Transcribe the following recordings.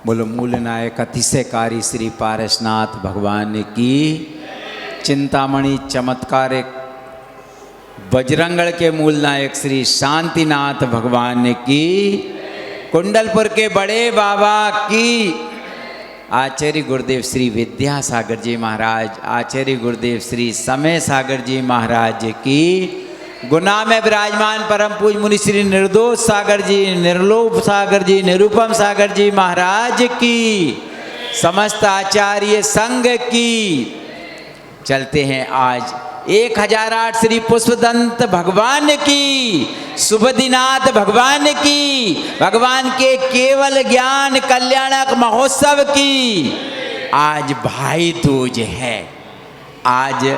बोलो मूल नायक अतिशयकारी श्री पारसनाथ भगवान की, चिंतामणि चमत्कारिक बजरंगगढ़ के मूल नायक श्री शांतिनाथ भगवान की, कुंडलपुर के बड़े बाबा की, आचार्य गुरुदेव श्री विद्यासागर जी महाराज, आचार्य गुरुदेव श्री समय सागर जी महाराज की, गुना में विराजमान परम पूज मुनि श्री निर्दोष सागर जी, निर्लोभ सागर जी, निरुपम सागर जी महाराज की, समस्त आचार्य संघ की। चलते हैं आज 1008 श्री पुष्पदंत भगवान की, शुभदिनाथ भगवान की, भगवान के केवल ज्ञान कल्याणक महोत्सव की। आज भाई दूज है, आज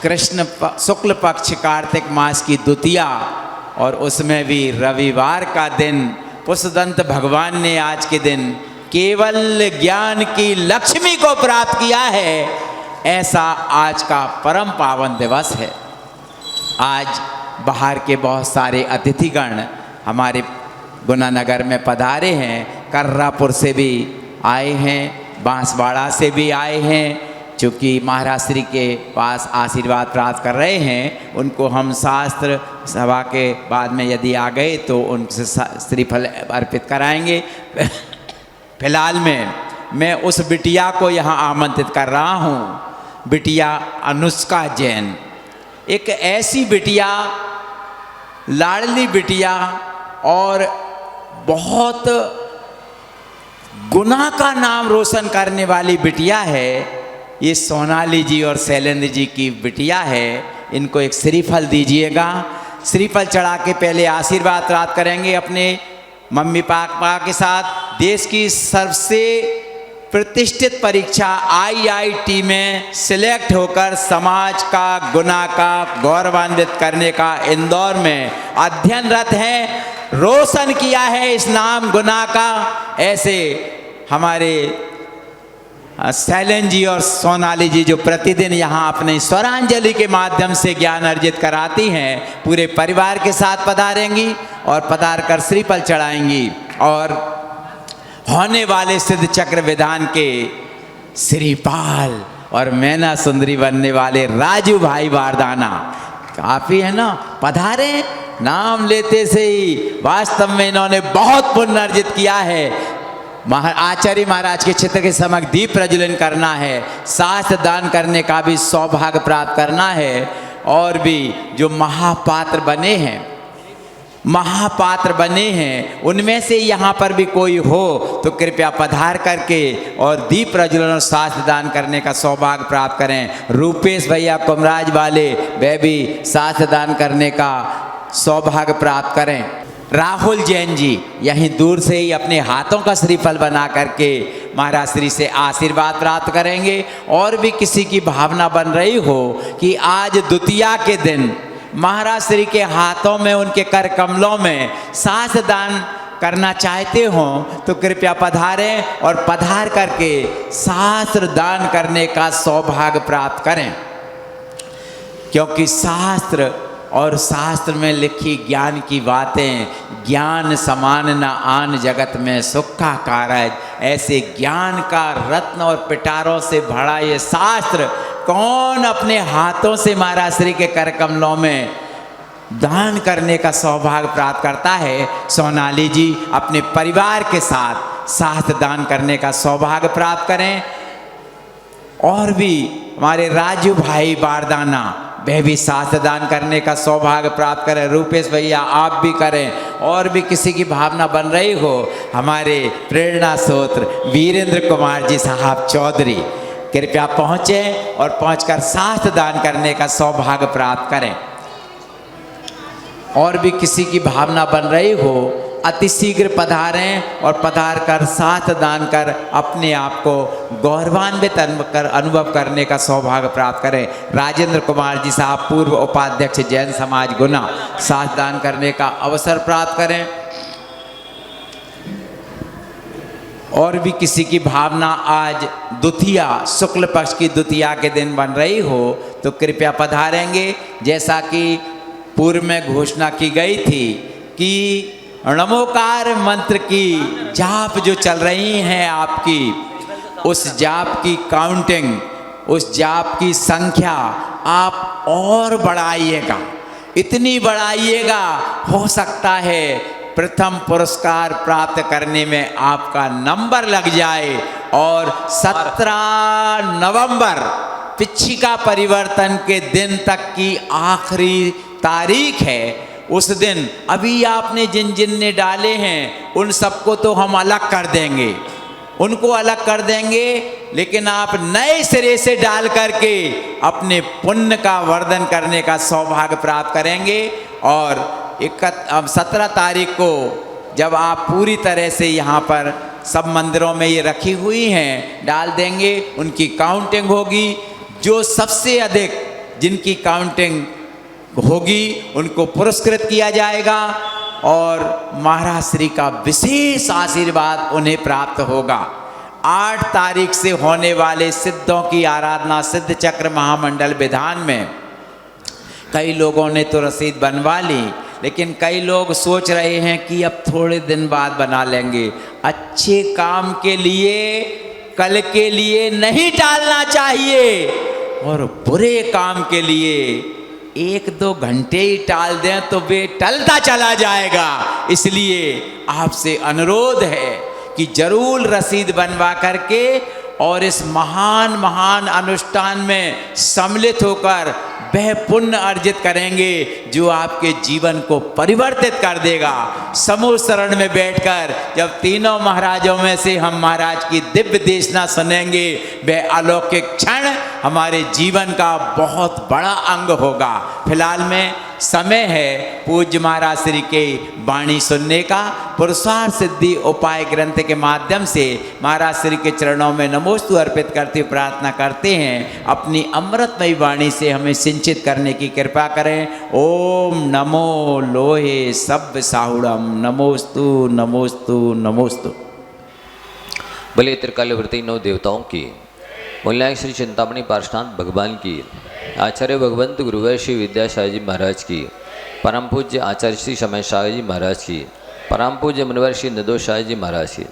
कृष्ण शुक्ल पक्ष कार्तिक मास की द्वितीया, और उसमें भी रविवार का दिन पुष्पदंत भगवान ने आज के दिन केवल ज्ञान की लक्ष्मी को प्राप्त किया है। ऐसा आज का परम पावन दिवस है। आज बाहर के बहुत सारे अतिथिगण हमारे गुना नगर में पधारे हैं, कर्रापुर से भी आए हैं, बांसवाड़ा से भी आए हैं। चूँकि महाराज श्री के पास आशीर्वाद प्राप्त कर रहे हैं, उनको हम शास्त्र सभा के बाद में यदि आ गए तो उनसे श्रीफल अर्पित कराएंगे। फिलहाल में मैं उस बिटिया को यहाँ आमंत्रित कर रहा हूँ, बिटिया अनुष्का जैन। एक ऐसी बिटिया, लाडली बिटिया और बहुत गुना का नाम रोशन करने वाली बिटिया है। ये सोनाली जी और शैलेंद्र जी की बिटिया है। इनको एक श्रीफल दीजिएगा। श्रीफल चढ़ा के पहले आशीर्वाद प्राप्त करेंगे अपने मम्मी पापा के साथ। देश की सबसे प्रतिष्ठित परीक्षा IIT में सिलेक्ट होकर समाज का गुना का गौरवान्वित करने का इंदौर में अध्ययनरत है, रोशन किया है इस नाम गुना का। ऐसे हमारे शैलेंद्र जी और सोनाली जी जो प्रतिदिन यहाँ अपने स्वरांजलि के माध्यम से ज्ञान अर्जित कराती हैं, पूरे परिवार के साथ पधारेंगी और पधार कर श्रीफल चढ़ाएंगी। और होने वाले सिद्ध चक्र विधान के श्रीपाल और मैना सुंदरी बनने वाले राजू भाई बारदाना, काफ़ी है ना, पधारे। नाम लेते से ही वास्तव में इन्होंने बहुत पुण्य अर्जित किया है। आचार्य महाराज के चित्र के समक्ष दीप प्रज्वलन करना है, शास्त्र दान करने का भी सौभाग्य प्राप्त करना है। और भी जो महापात्र बने हैं उनमें से यहाँ पर भी कोई हो तो कृपया पधार करके और दीप प्रज्वलन और शास्त्र दान करने का सौभाग्य प्राप्त करें। रूपेश भैया कुमराज वाले वे भी शास्त्र दान करने का सौभाग्य प्राप्त करें। राहुल जैन जी यहीं दूर से ही अपने हाथों का श्रीफल बना करके महाराज श्री से आशीर्वाद प्राप्त करेंगे। और भी किसी की भावना बन रही हो कि आज द्वितीया के दिन महाराज श्री के हाथों में, उनके कर कमलों में शास्त्र दान करना चाहते हो तो कृपया पधारें और पधार करके शास्त्र दान करने का सौभाग्य प्राप्त करें। क्योंकि शास्त्र और शास्त्र में लिखी ज्ञान की बातें, ज्ञान समान न आन जगत में सुख का कारज। ऐसे ज्ञान का रत्न और पिटारों से भरा ये शास्त्र कौन अपने हाथों से महाराज श्री के कर कमलों में दान करने का सौभाग्य प्राप्त करता है। सोनाली जी अपने परिवार के साथ शास्त्र दान करने का सौभाग्य प्राप्त करें। और भी हमारे राजू भाई बारदाना, वह भी शास्त्र दान करने का सौभाग्य प्राप्त करें। रूपेश भैया आप भी करें। और भी किसी की भावना बन रही हो, हमारे प्रेरणा स्रोत्र वीरेंद्र कुमार जी साहब चौधरी कृपया पहुँचें और पहुंचकर शास्त्र दान करने का सौभाग्य प्राप्त करें। और भी किसी की भावना बन रही हो, अति शीघ्र पधारें और पधार कर शास्त्र दान कर अपने आप को गौरवान्वित अनुभव करने का सौभाग्य प्राप्त करें। राजेंद्र कुमार जी साहब पूर्व उपाध्यक्ष जैन समाज गुना, शास्त्र दान करने का अवसर प्राप्त करें। और भी किसी की भावना आज द्वितीया, शुक्ल पक्ष की द्वितीया के दिन बन रही हो तो कृपया पधारेंगे। जैसा कि पूर्व में घोषणा की गई थी कि नमोकार मंत्र की जाप जो चल रही हैं आपकी, उस जाप की काउंटिंग, उस जाप की संख्या आप और बढ़ाइएगा, इतनी बढ़ाइएगा, हो सकता है प्रथम पुरस्कार प्राप्त करने में आपका नंबर लग जाए। और 17 नवंबर पिछिका परिवर्तन के दिन तक की आखिरी तारीख है। उस दिन अभी आपने जिन जिन ने डाले हैं उन सबको तो हम अलग कर देंगे, उनको अलग कर देंगे, लेकिन आप नए सिरे से डाल करके अपने पुण्य का वर्धन करने का सौभाग्य प्राप्त करेंगे। और 17 तारीख को जब आप पूरी तरह से यहाँ पर सब मंदिरों में ये रखी हुई हैं डाल देंगे, उनकी काउंटिंग होगी। जो सबसे अधिक जिनकी काउंटिंग होगी उनको पुरस्कृत किया जाएगा और महाराज श्री का विशेष आशीर्वाद उन्हें प्राप्त होगा। 8 तारीख से होने वाले सिद्धों की आराधना सिद्ध चक्र महामंडल विधान में कई लोगों ने तो रसीद बनवा ली, लेकिन कई लोग सोच रहे हैं कि अब थोड़े दिन बाद बना लेंगे। अच्छे काम के लिए कल के लिए नहीं टालना चाहिए, और बुरे काम के लिए 1-2 घंटे ही टाल दें तो वे टलता चला जाएगा। इसलिए आपसे अनुरोध है कि जरूर रसीद बनवा करके और इस महान महान अनुष्ठान में सम्मिलित होकर वह पुण्य अर्जित करेंगे जो आपके जीवन को परिवर्तित कर देगा। समूह शरण में बैठकर जब तीनों महाराजों में से हम महाराज की दिव्य देशना सुनेंगे, वह अलौकिक क्षण हमारे जीवन का बहुत बड़ा अंग होगा। फिलहाल में समय है पूज्य महाराज श्री के वाणी सुनने का। पुरुषार्थ सिद्धि उपाय ग्रंथ के माध्यम से महाराज श्री के चरणों में नमोस्तु अर्पित करते प्रार्थना करते हैं, अपनी अमृतमयी वाणी से हमें सिंचित करने की कृपा करें। ओम नमो लोहे सब्ब साहुड़म नमोस्तु नमोस्तु नमोस्तु। बोले त्रिकालवर्ती 9 देवताओं की, मूल्याय श्री चिंतामणि पार्श्वनाथ भगवान की, आचार्य भगवंत गुरुवर श्री विद्यासागर जी महाराज की, परम पूज्य आचार्य श्री समय सागर जी महाराज की, परम पूज्य मुनिवर श्री नदोष सागर जी महाराज की।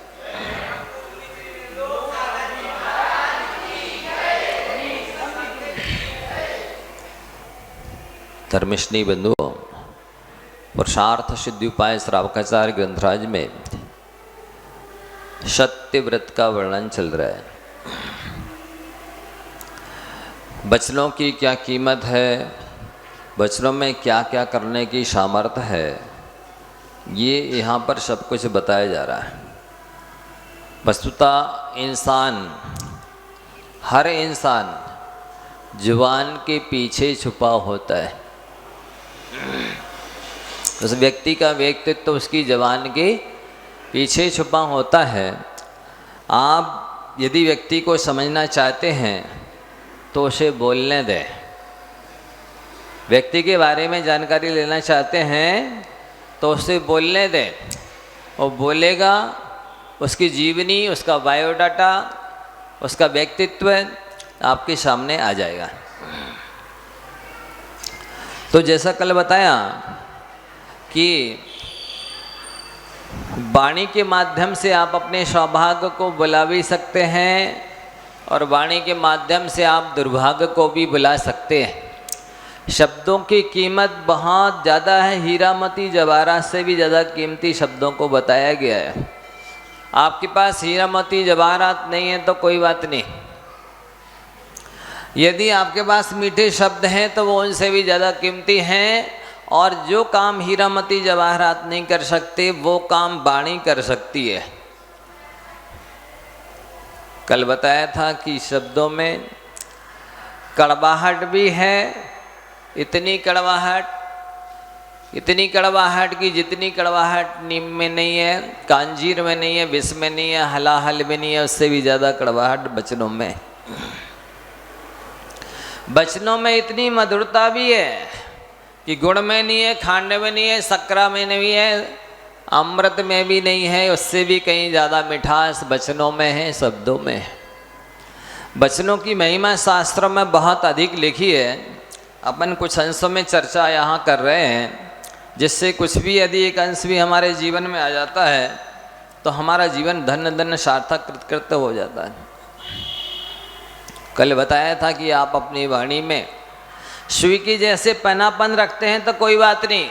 धर्मिष्ठी बंधुओं, पुरुषार्थ सिद्धि उपाय श्रावकाचार्य ग्रंथराज में सत्य व्रत का वर्णन चल रहा है। वचनों की क्या कीमत है, वचनों में क्या क्या करने की सामर्थ्य है, ये यहाँ पर सब कुछ बताया जा रहा है। वस्तुतः इंसान, हर इंसान जुबान के पीछे छुपा होता है। उस व्यक्ति का व्यक्तित्व तो उसकी जुबान के पीछे छुपा होता है। आप यदि व्यक्ति को समझना चाहते हैं तो उसे बोलने दें। व्यक्ति के बारे में जानकारी लेना चाहते हैं तो उसे बोलने दें। वो बोलेगा, उसकी जीवनी, उसका बायोडाटा, उसका व्यक्तित्व आपके सामने आ जाएगा। तो जैसा कल बताया कि वाणी के माध्यम से आप अपने सौभाग्य को बुला भी सकते हैं और वाणी के माध्यम से आप दुर्भाग्य को भी बुला सकते हैं। शब्दों की कीमत बहुत ज़्यादा है। हीरा मोती जवाहरात से भी ज़्यादा कीमती शब्दों को बताया गया है। आपके पास हीरा मोती जवाहरात नहीं है तो कोई बात नहीं, यदि आपके पास मीठे शब्द हैं तो वो उनसे भी ज़्यादा कीमती हैं। और जो काम हीरा मोती जवाहरात नहीं कर सकते वो काम वाणी कर सकती है। कल बताया था कि शब्दों में कड़वाहट भी है। इतनी कड़वाहट की जितनी कड़वाहट नीम में नहीं है, कांजीर में नहीं है, विष में नहीं है, हलाहल में नहीं है, उससे भी ज़्यादा कड़वाहट वचनों में। वचनों में इतनी मधुरता भी है कि गुड़ में नहीं है, खांड में नहीं है, शक्करा में नहीं है, अमृत में भी नहीं है। उससे भी कहीं ज़्यादा मिठास वचनों में है, शब्दों में है। वचनों की महिमा शास्त्रों में बहुत अधिक लिखी है। अपन कुछ अंशों में चर्चा यहाँ कर रहे हैं। जिससे कुछ भी यदि एक अंश भी हमारे जीवन में आ जाता है तो हमारा जीवन धन्य धन्य सार्थक कृतकृत्य हो जाता है। कल बताया था कि आप अपनी वाणी में सुई की जैसे पनापन रखते हैं तो कोई बात नहीं,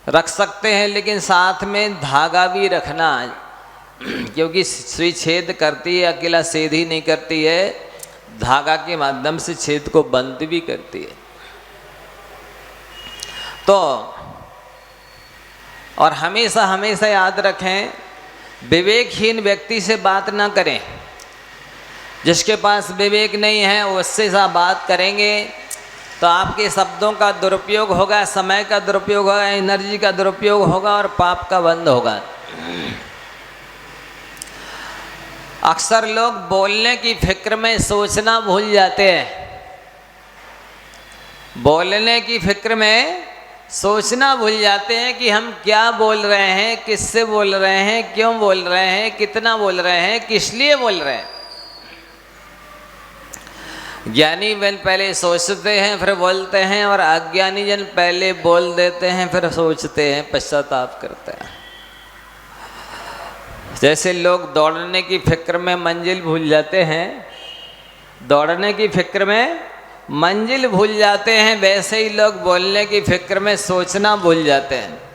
रख सकते हैं, लेकिन साथ में धागा भी रखना, क्योंकि सुई छेद करती है, अकेला छेद ही नहीं करती है, धागा के माध्यम से छेद को बंद भी करती है। तो और हमेशा हमेशा याद रखें, विवेकहीन व्यक्ति से बात ना करें। जिसके पास विवेक नहीं है उससे सा बात करेंगे तो आपके शब्दों का दुरुपयोग होगा, समय का दुरुपयोग होगा, एनर्जी का दुरुपयोग होगा और पाप का बंध होगा। अक्सर लोग बोलने की फिक्र में सोचना भूल जाते हैं। बोलने की फिक्र में सोचना भूल जाते हैं कि हम क्या बोल रहे हैं, किससे बोल रहे हैं, क्यों बोल रहे हैं, कितना बोल रहे हैं, किस लिए बोल रहे हैं। ज्ञानी जन पहले सोचते हैं फिर बोलते हैं, और अज्ञानी जन पहले बोल देते हैं फिर सोचते हैं, पश्चाताप करते हैं। जैसे लोग दौड़ने की फिक्र में मंजिल भूल जाते हैं, दौड़ने की फिक्र में मंजिल भूल जाते हैं, वैसे ही लोग बोलने की फिक्र में सोचना भूल जाते हैं।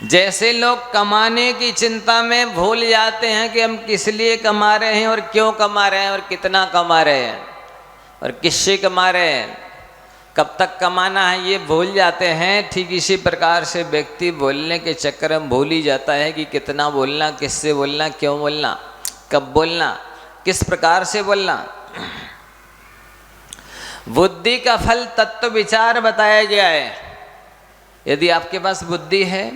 जैसे लोग कमाने की चिंता में भूल जाते हैं कि हम किस लिए कमा रहे हैं और क्यों कमा रहे हैं और कितना कमा रहे हैं और किससे कमा रहे हैं, कब तक कमाना है, ये भूल जाते हैं। ठीक इसी प्रकार से व्यक्ति बोलने के चक्कर में भूल ही जाता है कि कितना बोलना, किससे बोलना, क्यों बोलना, कब बोलना, किस प्रकार से बोलना। बुद्धि का फल तत्व विचार बताया गया है। यदि आपके पास बुद्धि है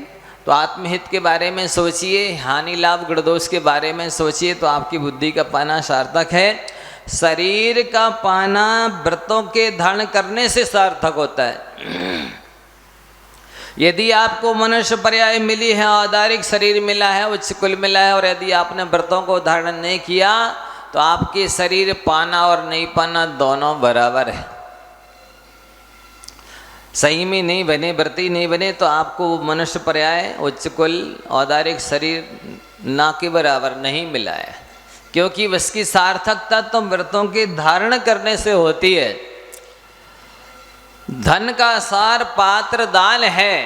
तो आत्महित के बारे में सोचिए, हानि लाभ गुण दोष के बारे में सोचिए, तो आपकी बुद्धि का पाना सार्थक है। शरीर का पाना व्रतों के धारण करने से सार्थक होता है। यदि आपको मनुष्य पर्याय मिली है, औदारिक शरीर मिला है, उच्च कुल मिला है, और यदि आपने व्रतों को धारण नहीं किया तो आपके शरीर पाना और नहीं पाना दोनों बराबर है। सही में नहीं बने, व्रती नहीं बने तो आपको मनुष्य पर्याय, उच्च कुल, औदारिक शरीर ना के बराबर नहीं मिला है, क्योंकि उसकी सार्थकता तो व्रतों के धारण करने से होती है। धन का सार पात्र दान है।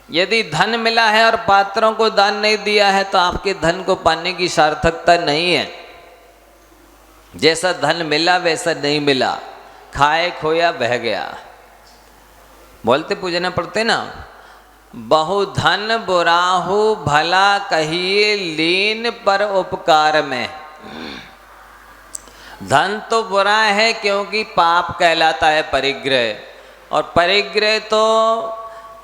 यदि धन मिला है और पात्रों को दान नहीं दिया है तो आपके धन को पाने की सार्थकता नहीं है। जैसा धन मिला वैसा नहीं मिला, खाए खोया बह गया। बोलते पूजने पड़ते ना, बहु धन बुराहु भला कहिए लीन पर उपकार में। धन तो बुरा है क्योंकि पाप कहलाता है परिग्रह, और परिग्रह तो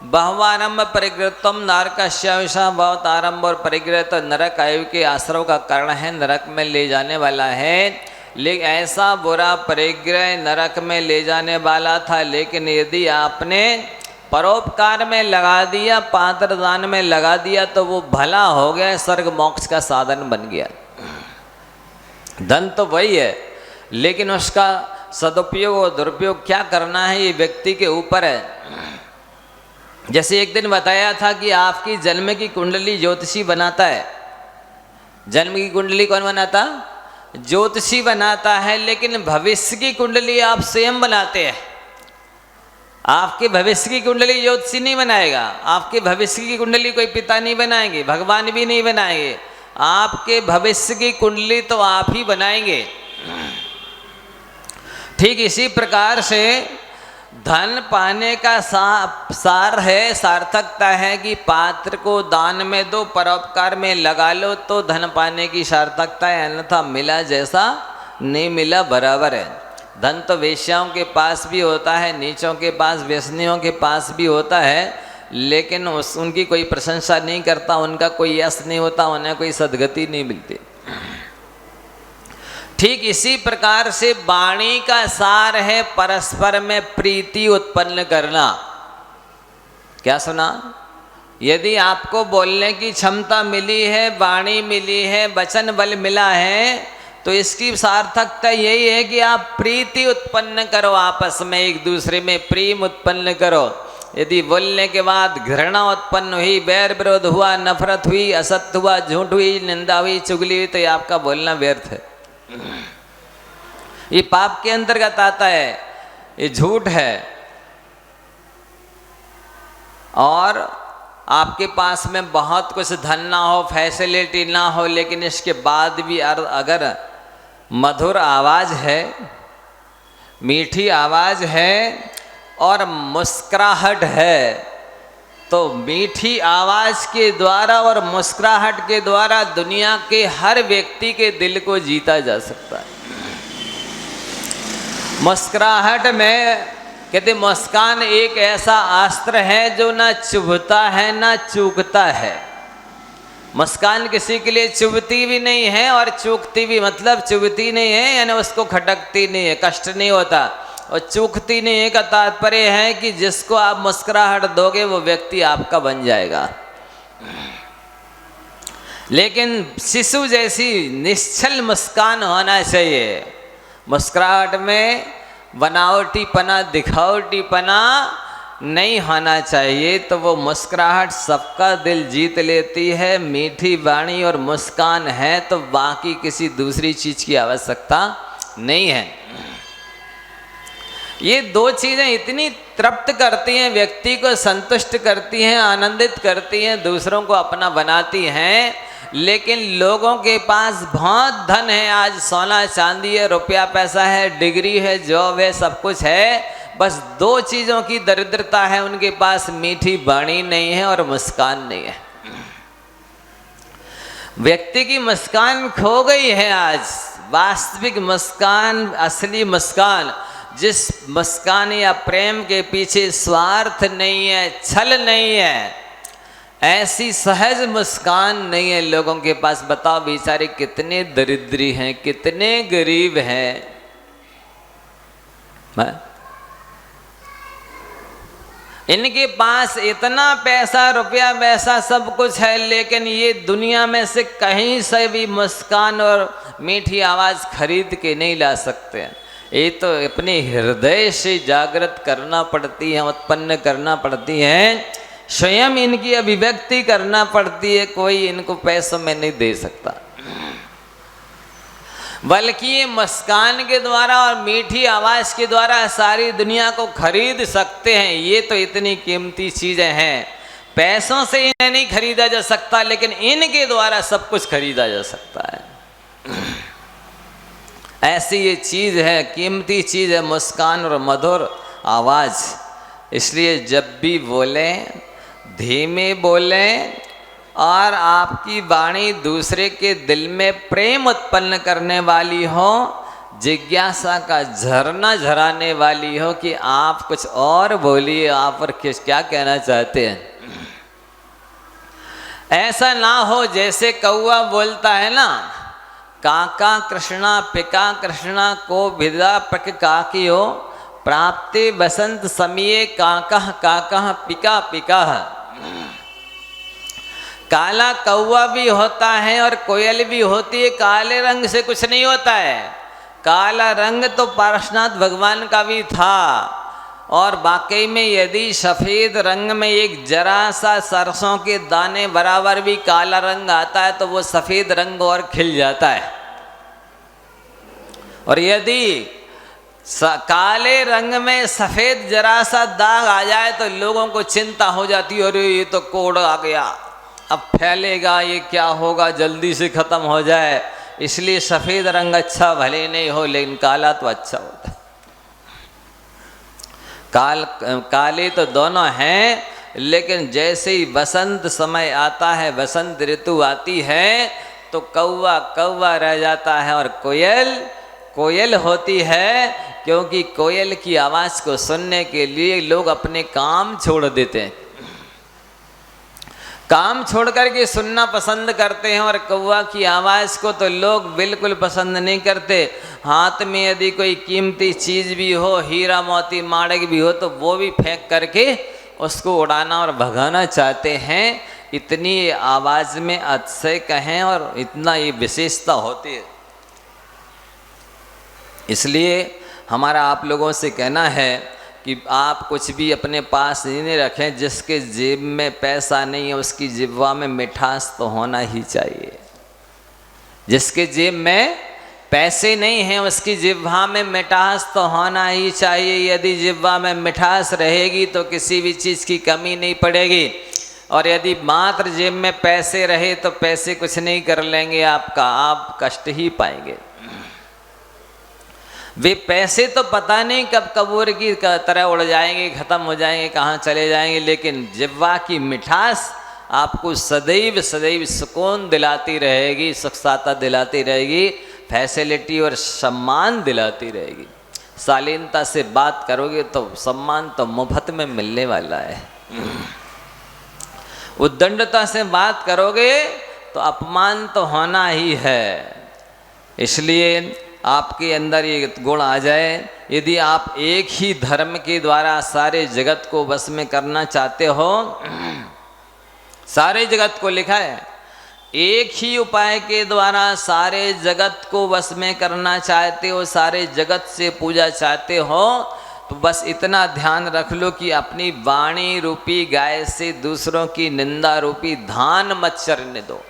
बहुआरंभ परिग्रहत्वम नरकस्याविषा बहुत आरंभ, और परिग्रह तो नरक आयु के आश्रव का कारण है, नरक में ले जाने वाला है। लेकिन ऐसा बुरा परिग्रह नरक में ले जाने वाला था, लेकिन यदि आपने परोपकार में लगा दिया, पात्र दान में लगा दिया तो वो भला हो गया, स्वर्ग मोक्ष का साधन बन गया। धन तो वही है, लेकिन उसका सदुपयोग और दुरुपयोग क्या करना है ये व्यक्ति के ऊपर है। जैसे एक दिन बताया था कि आपकी जन्म की कुंडली ज्योतिषी बनाता है। जन्म की कुंडली कौन बनाता? ज्योतिषी बनाता है, लेकिन भविष्य की कुंडली आप स्वयं बनाते हैं। आपके भविष्य की कुंडली ज्योतिषी नहीं बनाएगा, आपके भविष्य की कुंडली कोई पिता नहीं बनाएंगे, भगवान भी नहीं बनाएंगे। आपके भविष्य की कुंडली तो आप ही बनाएंगे। ठीक इसी प्रकार से धन पाने का सार है, सार्थकता है कि पात्र को दान में दो, परोपकार में लगा लो तो धन पाने की सार्थकता है, अन्यथा मिला जैसा नहीं मिला बराबर है। धन तो वेश्याओं के पास भी होता है, नीचों के पास, व्यसनियों के पास भी होता है, लेकिन उनकी कोई प्रशंसा नहीं करता, उनका कोई यश नहीं होता, उन्हें कोई सद्गति नहीं मिलती। ठीक इसी प्रकार से वाणी का सार है परस्पर में प्रीति उत्पन्न करना। क्या सुना? यदि आपको बोलने की क्षमता मिली है, वाणी मिली है, वचन बल मिला है, तो इसकी सार्थकता यही है कि आप प्रीति उत्पन्न करो, आपस में एक दूसरे में प्रेम उत्पन्न करो। यदि बोलने के बाद घृणा उत्पन्न हुई, बैर विरोध हुआ, नफरत हुई, असत्य हुआ, झूठ हुई, निंदा हुई, चुगली हुई, तो ये आपका बोलना व्यर्थ है। ये पाप के अंतर्गत आता है, ये झूठ है। और आपके पास में बहुत कुछ धन ना हो, फैसिलिटी ना हो, लेकिन इसके बाद भी अगर मधुर आवाज़ है, मीठी आवाज़ है और मुस्कुराहट है, तो मीठी आवाज़ के द्वारा और मुस्कुराहट के द्वारा दुनिया के हर व्यक्ति के दिल को जीता जा सकता है। मुस्कुराहट में कहते मुस्कान एक ऐसा अस्त्र है जो ना चुभता है ना चूकता है। मुस्कान किसी के लिए चुभती भी नहीं है और चूकती भी, मतलब चुभती नहीं है यानी उसको खटकती नहीं है, कष्ट नहीं होता, और चूकती नहीं है का तात्पर्य है कि जिसको आप मुस्कुराहट दोगे वो व्यक्ति आपका बन जाएगा। लेकिन शिशु जैसी निश्चल मुस्कान होना चाहिए। मुस्कुराहट में बनावटीपना, दिखावटीपना नहीं होना चाहिए, तो वो मुस्कुराहट सबका दिल जीत लेती है। मीठी वाणी और मुस्कान है तो बाकी किसी दूसरी चीज़ की आवश्यकता नहीं है। ये दो चीज़ें इतनी तृप्त करती हैं, व्यक्ति को संतुष्ट करती हैं, आनंदित करती हैं, दूसरों को अपना बनाती हैं। लेकिन लोगों के पास बहुत धन है, आज सोना चांदी है, रुपया पैसा है, डिग्री है, जॉब है, सब कुछ है, बस दो चीज़ों की दरिद्रता है उनके पास, मीठी वाणी नहीं है और मुस्कान नहीं है। व्यक्ति की मुस्कान खो गई है आज। वास्तविक मुस्कान, असली मुस्कान, जिस मुस्कान या प्रेम के पीछे स्वार्थ नहीं है, छल नहीं है, ऐसी सहज मुस्कान नहीं है लोगों के पास। बताओ बेचारे कितने दरिद्री हैं, कितने गरीब हैं। इनके पास इतना पैसा, रुपया, पैसा सब कुछ है, लेकिन ये दुनिया में से कहीं से भी मुस्कान और मीठी आवाज़ खरीद के नहीं ला सकते हैं। ये तो अपने हृदय से जागृत करना पड़ती है, उत्पन्न करना पड़ती है, स्वयं इनकी अभिव्यक्ति करना पड़ती है। कोई इनको पैसों में नहीं दे सकता, बल्कि ये मुस्कान के द्वारा और मीठी आवाज़ के द्वारा सारी दुनिया को खरीद सकते हैं। ये तो इतनी कीमती चीज़ें हैं, पैसों से इन्हें नहीं खरीदा जा सकता, लेकिन इनके द्वारा सब कुछ खरीदा जा सकता है। ऐसी ये चीज़ है, कीमती चीज़ है मुस्कान और मधुर आवाज़। इसलिए जब भी बोलें धीमे बोलें और आपकी वाणी दूसरे के दिल में प्रेम उत्पन्न करने वाली हो, जिज्ञासा का झरना झराने वाली हो कि आप कुछ और बोलिए, आप और क्या कहना चाहते हैं। ऐसा ना हो जैसे कौआ बोलता है ना, काका कृष्णा पिका कृष्णा को विदा पक काकियो प्राप्ते बसंत समिये काका काका पिका पिका। काला कौवा भी होता है और कोयल भी होती है, काले रंग से कुछ नहीं होता है। काला रंग तो पार्श्वनाथ भगवान का भी था, और वाकई में यदि सफ़ेद रंग में एक जरा सा सरसों के दाने बराबर भी काला रंग आता है तो वो सफ़ेद रंग और खिल जाता है। और यदि काले रंग में सफ़ेद जरा सा दाग आ जाए तो लोगों को चिंता हो जाती है, अरे ये तो कोड़ आ गया, अब फैलेगा, ये क्या होगा, जल्दी से ख़त्म हो जाए। इसलिए सफ़ेद रंग अच्छा भले नहीं हो, लेकिन काला तो अच्छा होता है। काले तो दोनों हैं, लेकिन जैसे ही बसंत समय आता है, बसंत ऋतु आती है, तो कौवा कौवा रह जाता है और कोयल कोयल होती है, क्योंकि कोयल की आवाज़ को सुनने के लिए लोग अपने काम छोड़ देते हैं, काम छोड़ करके सुनना पसंद करते हैं। और कौवा की आवाज़ को तो लोग बिल्कुल पसंद नहीं करते। हाथ में यदि कोई कीमती चीज़ भी हो, हीरा मोती माणिक भी हो, तो वो भी फेंक करके उसको उड़ाना और भगाना चाहते हैं। इतनी आवाज़ में अतिशय कहें और इतना ये विशेषता होती है। इसलिए हमारा आप लोगों से कहना है कि आप कुछ भी अपने पास ही नहीं रखें, जिसके जेब में पैसा नहीं है उसकी जिह्वा में मिठास तो होना ही चाहिए। जिसके जेब में पैसे नहीं हैं उसकी जिह्वा में मिठास तो होना ही चाहिए। यदि जिह्वा में मिठास रहेगी तो किसी भी चीज़ की कमी नहीं पड़ेगी, और यदि मात्र जेब में पैसे रहे तो पैसे कुछ नहीं कर लेंगे आपका, आप कष्ट ही पाएंगे। वे पैसे तो पता नहीं कब कबूर की तरह उड़ जाएंगे, ख़त्म हो जाएंगे, कहाँ चले जाएंगे, लेकिन जिह्वा की मिठास आपको सदैव सदैव सुकून दिलाती रहेगी, सुखसाता दिलाती रहेगी, फैसिलिटी और सम्मान दिलाती रहेगी। शालीनता से बात करोगे तो सम्मान तो मुफ्त में मिलने वाला है। उद्दंडता से बात करोगे तो अपमान तो होना ही है। इसलिए आपके अंदर ये गुण आ जाए। यदि आप एक ही धर्म के द्वारा सारे जगत को वश में करना चाहते हो, सारे जगत को लिखा है, एक ही उपाय के द्वारा सारे जगत को वश में करना चाहते हो, सारे जगत से पूजा चाहते हो, तो बस इतना ध्यान रख लो कि अपनी वाणी रूपी गाय से दूसरों की निंदा रूपी धान मत चरने दो।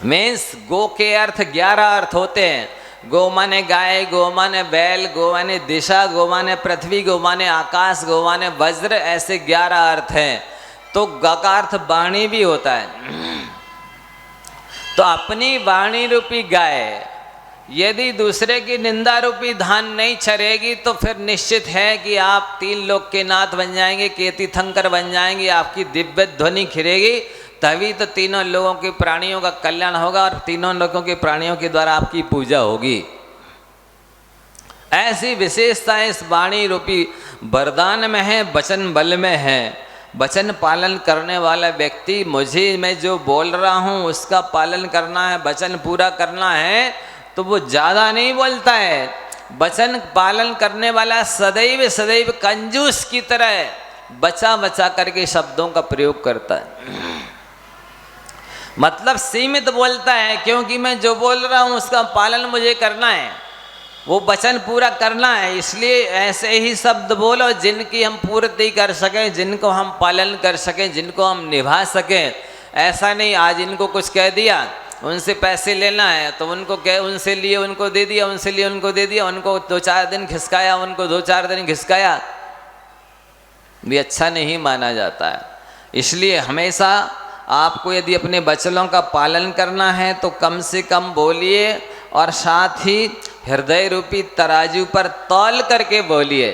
मीन्स गो के अर्थ 11 अर्थ होते हैं। गो माने गाय, गो माने बैल, गो माने दिशा, गो माने पृथ्वी, गो माने आकाश, गो माने वज्र, ऐसे 11 अर्थ हैं। तो ग का अर्थ वाणी भी होता है। तो अपनी वाणी रूपी गाय यदि दूसरे की निंदा रूपी धान नहीं चरेगी तो फिर निश्चित है कि आप 3 लोक के नाथ बन जाएंगे, कीर्तिथंकर बन जाएंगे, आपकी दिव्य ध्वनि खिलेगी, तभी तो तीनों लोगों के प्राणियों का कल्याण होगा और तीनों लोगों के प्राणियों के द्वारा आपकी पूजा होगी। ऐसी विशेषता इस वाणी रूपी वरदान में है, वचन बल में है। वचन पालन करने वाला व्यक्ति, मुझे मैं जो बोल रहा हूँ उसका पालन करना है, वचन पूरा करना है, तो वो ज़्यादा नहीं बोलता है। वचन पालन करने वाला सदैव सदैव कंजूस की तरह बचा बचा करके शब्दों का प्रयोग करता है। मतलब सीमित बोलता है, क्योंकि मैं जो बोल रहा हूँ उसका पालन मुझे करना है, वो वचन पूरा करना है। इसलिए ऐसे ही शब्द बोलो जिनकी हम पूर्ति कर सकें, जिनको हम पालन कर सकें, जिनको हम निभा सकें। ऐसा नहीं आज इनको कुछ कह दिया, उनसे पैसे लेना है तो उनको कह, उनसे लिए उनको दे दिया, उनसे लिए उनको दे दिया, उनको 2-4 दिन खिसकाया, उनको 2-4 दिन खिसकाया, भी अच्छा नहीं माना जाता है। इसलिए हमेशा आपको यदि अपने वचनों का पालन करना है तो कम से कम बोलिए, और साथ ही हृदय रूपी तराजू पर तौल करके बोलिए।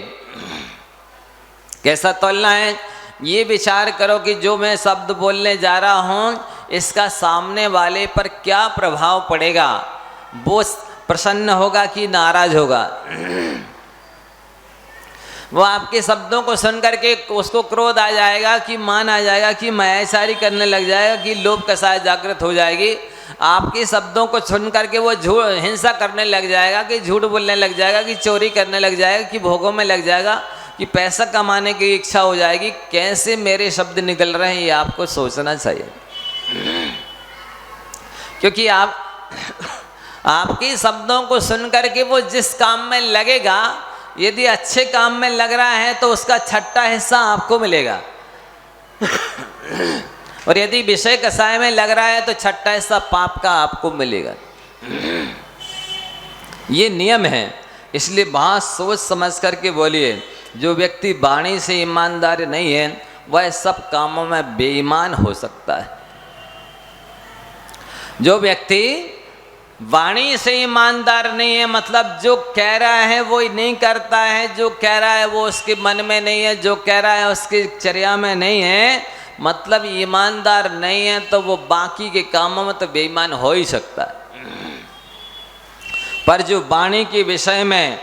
कैसा तौलना है? ये विचार करो कि जो मैं शब्द बोलने जा रहा हूँ इसका सामने वाले पर क्या प्रभाव पड़ेगा, वो प्रसन्न होगा कि नाराज होगा। वो आपके शब्दों को सुन करके उसको क्रोध आ जाएगा कि मान आ जाएगा कि मायाचारी करने लग जाएगा कि लोभ कसाय जागृत हो जाएगी। आपके शब्दों को सुन करके वो हिंसा करने लग जाएगा, कि झूठ बोलने लग जाएगा, कि चोरी करने लग जाएगा, कि भोगों में लग जाएगा, कि पैसा कमाने की इच्छा हो जाएगी। कैसे मेरे शब्द निकल रहे हैं ये आपको सोचना चाहिए, क्योंकि आपके शब्दों को सुन करके वो जिस काम में लगेगा, यदि अच्छे काम में लग रहा है तो उसका 6ठा हिस्सा आपको मिलेगा, और यदि विषय कसाय में लग रहा है तो 6ठा हिस्सा पाप का आपको मिलेगा। ये नियम है। इसलिए बहुत सोच समझ करके बोलिए। जो व्यक्ति वाणी से ईमानदार नहीं है वह सब कामों में बेईमान हो सकता है। जो व्यक्ति वाणी से ईमानदार नहीं है, मतलब जो कह रहा है वो नहीं करता है, जो कह रहा है वो उसके मन में नहीं है, जो कह रहा है उसकी चर्या में नहीं है, मतलब ईमानदार नहीं है, तो वो बाकी के कामों में तो बेईमान हो ही सकता है। पर जो वाणी के विषय में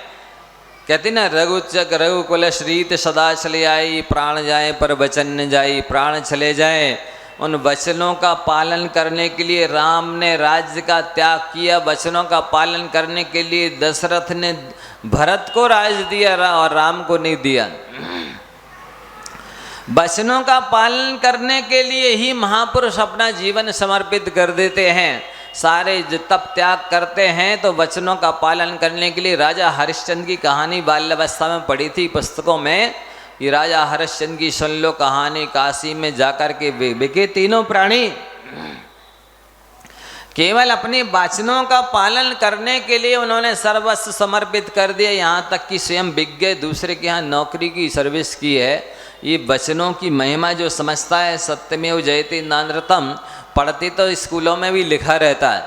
कहते ना, रघुकुल श्रीत सदा चले आई, प्राण जाए पर वचन न जाई। प्राण चले जाए, उन वचनों का पालन करने के लिए राम ने राज्य का त्याग किया। वचनों का पालन करने के लिए दशरथ ने भरत को राज दिया और राम को नहीं दिया। वचनों का पालन करने के लिए ही महापुरुष अपना जीवन समर्पित कर देते हैं। सारे जो तप त्याग करते हैं, तो वचनों का पालन करने के लिए राजा हरिश्चंद्र की कहानी बाल्यावस्था में पढ़ी थी पुस्तकों में कि राजा हरिश्चंद्र की सुन लो कहानी, काशी में जाकर के बिके तीनों प्राणी। केवल अपने वचनों का पालन करने के लिए उन्होंने सर्वस्व समर्पित कर दिया, यहाँ तक कि स्वयं बिक गए, दूसरे के यहाँ नौकरी की सर्विस की है। ये वचनों की महिमा जो समझता है, सत्यमेव जयते नानृतम पढ़ते तो स्कूलों में भी लिखा रहता है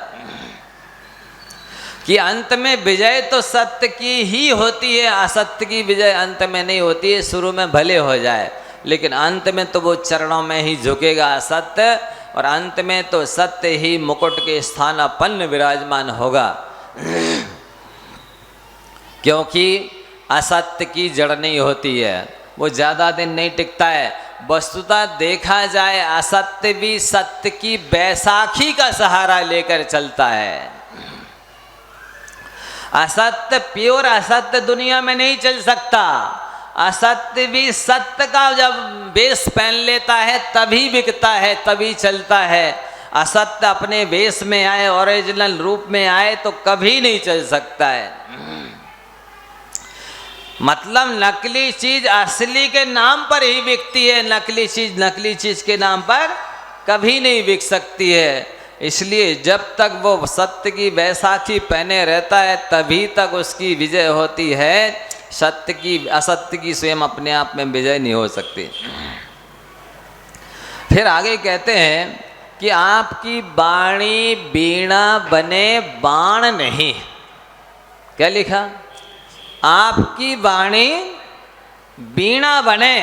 कि अंत में विजय तो सत्य की ही होती है, असत्य की विजय अंत में नहीं होती है। शुरू में भले हो जाए, लेकिन अंत में तो वो चरणों में ही झुकेगा असत्य, और अंत में तो सत्य ही मुकुट के स्थानापन्न विराजमान होगा। क्योंकि असत्य की जड़ नहीं होती है, वो ज़्यादा दिन नहीं टिकता है। वस्तुतः देखा जाए असत्य भी सत्य की बैसाखी का सहारा लेकर चलता है। असत्य प्योर असत्य दुनिया में नहीं चल सकता। असत्य भी सत्य का जब वेश पहन लेता है तभी बिकता है, तभी चलता है। असत्य अपने वेश में आए, ओरिजिनल रूप में आए तो कभी नहीं चल सकता है। मतलब नकली चीज असली के नाम पर ही बिकती है, नकली चीज के नाम पर कभी नहीं बिक सकती है। इसलिए जब तक वो सत्य की बैसाखी पहने रहता है तभी तक उसकी विजय होती है। सत्य की असत्य की स्वयं अपने आप में विजय नहीं हो सकती। फिर आगे कहते हैं कि आपकी वाणी वीणा बने बाण नहीं। क्या लिखा? आपकी वाणी वीणा बने।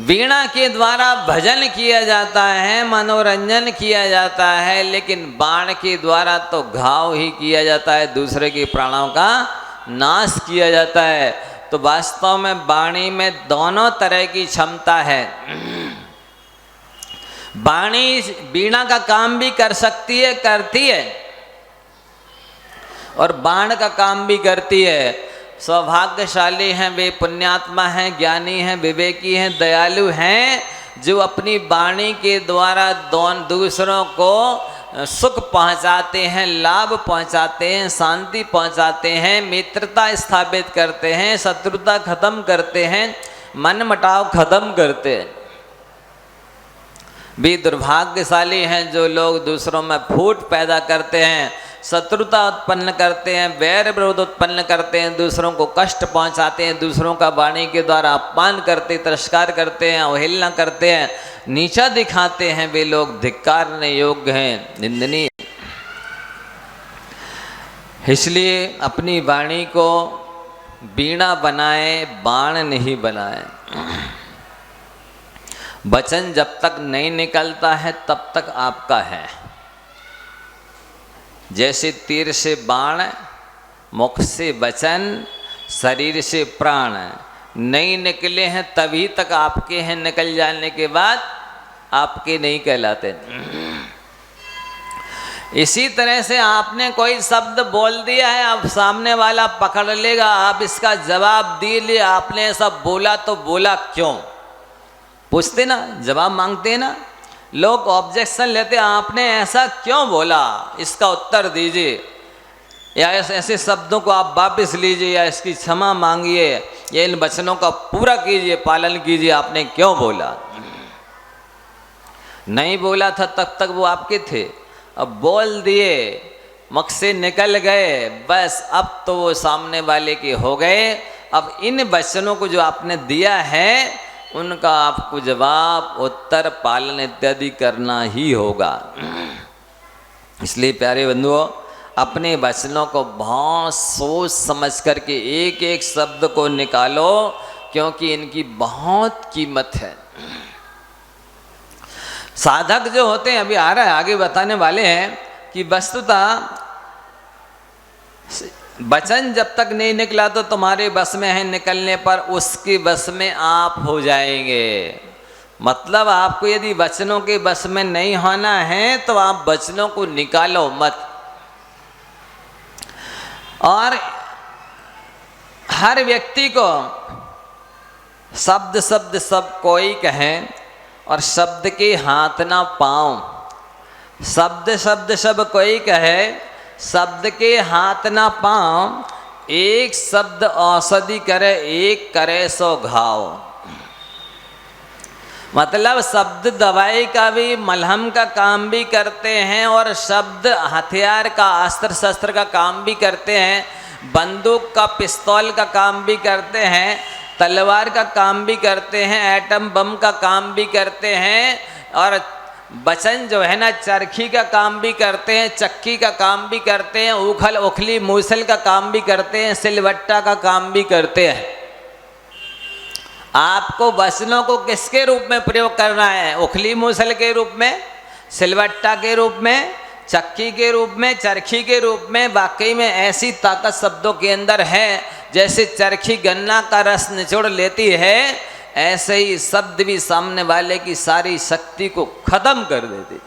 वीणा के द्वारा भजन किया जाता है, मनोरंजन किया जाता है, लेकिन बाण के द्वारा तो घाव ही किया जाता है, दूसरे के प्राणों का नाश किया जाता है। तो वास्तव में वाणी में दोनों तरह की क्षमता है। वाणी वीणा का काम भी कर सकती है, करती है, और बाण का काम भी करती है। सौभाग्यशाली हैं वे, पुण्यात्मा हैं, ज्ञानी हैं, विवेकी हैं, दयालु हैं, जो अपनी वाणी के द्वारा दूसरों को सुख पहुंचाते हैं, लाभ पहुंचाते हैं, शांति पहुंचाते हैं, मित्रता स्थापित करते हैं, शत्रुता खत्म करते हैं, मन मटाव खत्म करते हैं। भी दुर्भाग्यशाली हैं जो लोग दूसरों में फूट पैदा करते हैं, शत्रुता उत्पन्न करते हैं, वैर विरोध उत्पन्न करते हैं, दूसरों को कष्ट पहुंचाते हैं, दूसरों का वाणी के द्वारा अपमान करते, तिरस्कार करते हैं, अवहेलना करते हैं, नीचा दिखाते हैं। वे लोग धिक्कारने योग्य हैं, निंदनीय। इसलिए अपनी वाणी को वीणा बनाए, बाण नहीं बनाए। वचन जब तक नहीं निकलता है तब तक आपका है। जैसे तीर से बाण, मुख से वचन, शरीर से प्राण नहीं निकले हैं तभी तक आपके हैं, निकल जाने के बाद आपके नहीं कहलाते। इसी तरह से आपने कोई शब्द बोल दिया है, अब सामने वाला पकड़ लेगा, आप इसका जवाब दे लिए, आपने ऐसा बोला तो बोला क्यों? पूछते ना, जवाब मांगते ना लोग, ऑब्जेक्शन लेते, आपने ऐसा क्यों बोला, इसका उत्तर दीजिए, या ऐसे शब्दों को आप वापस लीजिए, या इसकी क्षमा मांगिए, या इन वचनों का पूरा कीजिए, पालन कीजिए, आपने क्यों बोला। नहीं बोला था तब तक वो आपके थे, अब बोल दिए, मुख से निकल गए, बस अब तो वो सामने वाले के हो गए। अब इन वचनों को जो आपने दिया है उनका आपको जवाब, उत्तर, पालन इत्यादि करना ही होगा। इसलिए प्यारे बंधुओं, अपने वचनों को बहुत सोच समझ करके एक एक शब्द को निकालो, क्योंकि इनकी बहुत कीमत है। साधक जो होते हैं, अभी आ रहा है, आगे बताने वाले हैं कि वस्तुतः वचन जब तक नहीं निकला तो तुम्हारे बस में है, निकलने पर उसके बस में आप हो जाएंगे। मतलब आपको यदि वचनों के बस में नहीं होना है तो आप वचनों को निकालो मत। और हर व्यक्ति को शब्द शब्द सब कोई कहें और शब्द के हाथ ना पाँव, शब्द शब्द सब कोई कहे, शब्द के हाथ ना पाँव, एक शब्द औषधि करे, एक करे सो घाव। मतलब शब्द दवाई का भी, मलहम का काम भी करते हैं, और शब्द हथियार का, अस्त्र शस्त्र का काम भी करते हैं, बंदूक का, पिस्तौल का काम भी करते हैं, तलवार का काम भी करते हैं, एटम बम का काम भी करते हैं, और वचन जो है ना चरखी का काम भी करते हैं, चक्की का काम भी करते हैं, उखल उखली मूसल का काम भी करते हैं, सिलवट्टा का काम भी करते हैं। आपको वचनों को किसके रूप में प्रयोग करना है? उखली मूसल के रूप में, सिलवट्टा के रूप में, चक्की के रूप में, चरखी के रूप में। वाकई में ऐसी ताकत शब्दों के अंदर है, जैसे चरखी गन्ना का रस निचोड़ लेती है, ऐसे ही शब्द भी सामने वाले की सारी शक्ति को खत्म कर देती।